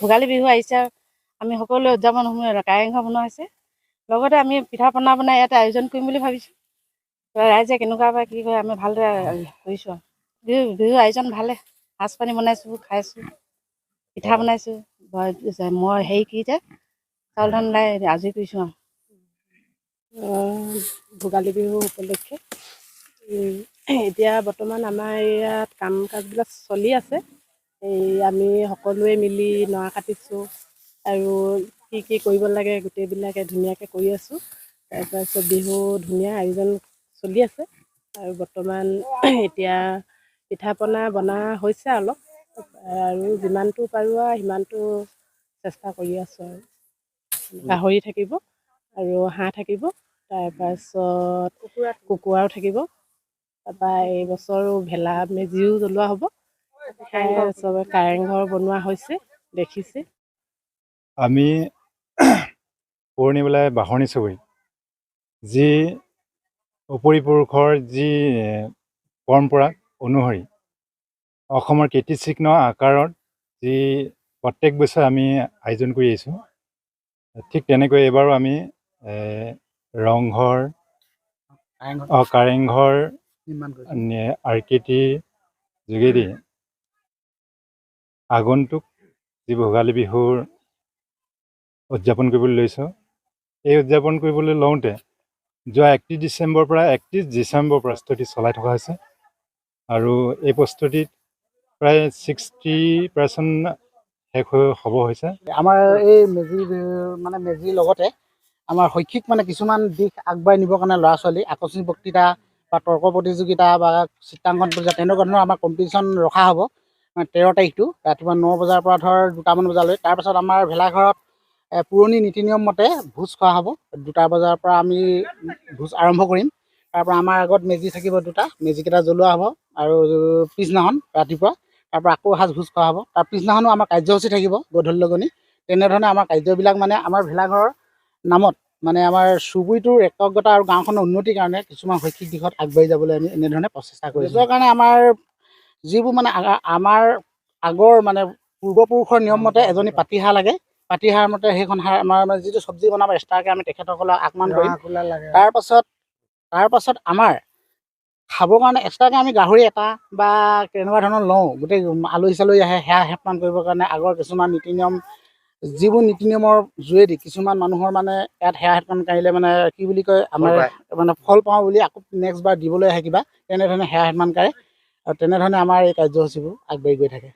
ভোগালী বিহু আহিছে, আমি সকলোৱে উদযাপন কাৰেংঘৰ বনোৱা হৈছে। লগতে আমি পিঠা পনা বনাই ইয়াতে আয়োজন কৰিম বুলি ভাবিছোঁ। ৰাইজে কেনেকুৱা বা কি কৰে আমি ভালদৰে কৰিছোঁ আৰু বিহু আয়োজন ভালে। সাজ পানী বনাইছোঁ, খাইছোঁ, পিঠা বনাইছোঁ। মই চাউল ধান লাই আজৰি কৰিছোঁ আৰু ভোগালী বিহু উপলক্ষে এতিয়া বৰ্তমান আমাৰ ইয়াত কাম কাজবিলাক চলি আছে। আমি সকলোৱে মিলি নৰা কাটিছোঁ আৰু কি কৰিব লাগে গোটেইবিলাকে ধুনীয়াকৈ কৰি আছোঁ। তাৰপাছত বিহু ধুনীয়া আয়োজন চলি আছে আৰু বৰ্তমান এতিয়া পিঠা পনা বনা হৈছে অলপ, আৰু যিমানটো পাৰোঁ আৰু সিমানটো চেষ্টা কৰি আছোঁ। আৰু গাহৰি থাকিব আৰু হাঁহ থাকিব, তাৰপাছত কুকুৰাও থাকিব। তাৰপৰা এইবছৰো মেজিও জ্বলোৱা হ'ব। চবে কাৰেংঘৰ বনোৱা হৈছে, দেখিছে। আমি পুৰণি পেলাই বাঢ়নি চুবুৰী যি উপৰিপুৰুষৰ যি পৰম্পৰা অনুসৰি অসমৰ কীৰ্তিচিহ্ন আকাৰত যি প্ৰত্যেক বছৰে আমি আয়োজন কৰি আহিছোঁ, ঠিক তেনেকৈ এইবাৰো আমি ৰংঘৰ কাৰেংঘৰ আকৃতিৰ যোগেদি আগন্তুক যি ভোগালী বিহুৰ উদযাপন কৰিবলৈ লৈছোঁ। এই উদযাপন কৰিবলৈ লওঁতে যোৱা 31 ডিচেম্বৰৰ পৰা 31 ডিচেম্বৰ প্ৰস্তুতি চলাই থকা হৈছে, আৰু এই প্ৰস্তুতিত প্ৰায় 60% শেষ হ'ব হৈছে। আমাৰ এই মেজিৰ লগতে আমাৰ শৈক্ষিক কিছুমান দিশ আগবাঢ়ি নিবৰ কাৰণে ল'ৰা ছোৱালী আকস্মিক বক্তৃতা বা তৰ্ক প্ৰতিযোগিতা বা চিত্ৰাংকন প্ৰতিযোগিতা তেনেকুৱা ধৰণৰ আমাৰ কম্পিটিশ্যন ৰখা হ'ব। 13 তাৰিখটো ৰাতিপুৱা 9 বজাৰ পৰা 2টামান বজালৈ। তাৰপাছত আমাৰ ভেলাঘৰত পুৰণি নীতি নিয়ম মতে ভোজ খোৱা হ'ব। 2টা বজাৰ পৰা আমি ভোজ আৰম্ভ কৰিম। তাৰপৰা আমাৰ আগত মেজি থাকিব 2টা, মেজিকেইটা জ্বলোৱা হ'ব, আৰু পিছদিনাখন ৰাতিপুৱা তাৰপৰা আকৌ এসাঁজ ভোজ খোৱা হ'ব। তাৰ পিছদিনাখনো আমাৰ কাৰ্যসূচী থাকিব গধূলি লগনি। তেনেধৰণে আমাৰ কাৰ্যবিলাক আমাৰ ভেলাঘৰৰ নামত আমাৰ চুবুৰীটোৰ একগ্ৰতা আৰু গাঁওখনৰ উন্নতিৰ কাৰণে কিছুমান শৈক্ষিক দিশত আগবাঢ়ি যাবলৈ আমি এনেধৰণে প্ৰচেষ্টা কৰিছোঁ। নিজৰ কাৰণে আমাৰ যিবোৰ আমাৰ আগৰ পূৰ্বপুৰুষৰ নিয়ম মতে এজনী পাতিহাঁহ লাগে। পাতিহাঁহৰ মতে সেইখন হাঁহ আমাৰ যিটো চব্জি বনাব এক্সট্ৰাকৈ আমি তেখেতসকলক আহ্বান কৰিম। তাৰপাছত আমাৰ খাবৰ কাৰণে এক্সট্ৰাকৈ আমি গাহৰি এটা বা তেনেকুৱা ধৰণৰ লওঁ। গোটেই আলহী চালহী আহে, সেয়া সেপমান কৰিবৰ কাৰণে আগৰ কিছুমান নীতি নিয়ম, যিবোৰ নীতি নিয়মৰ যোগেদি কিছুমান মানুহৰ ইয়াত সেৱা সেপমান কাঢ়িলে কি বুলি কয় আমাৰ ফল পাওঁ বুলি আকৌ নেক্সট বাৰ দিবলৈ আহে কিবা, তেনেধৰণে সেৱা সেপমান কাঢ়ে। আৰু তেনেধৰণে আমাৰ এই কাৰ্যসূচীবোৰ আগবাঢ়ি গৈ থাকে।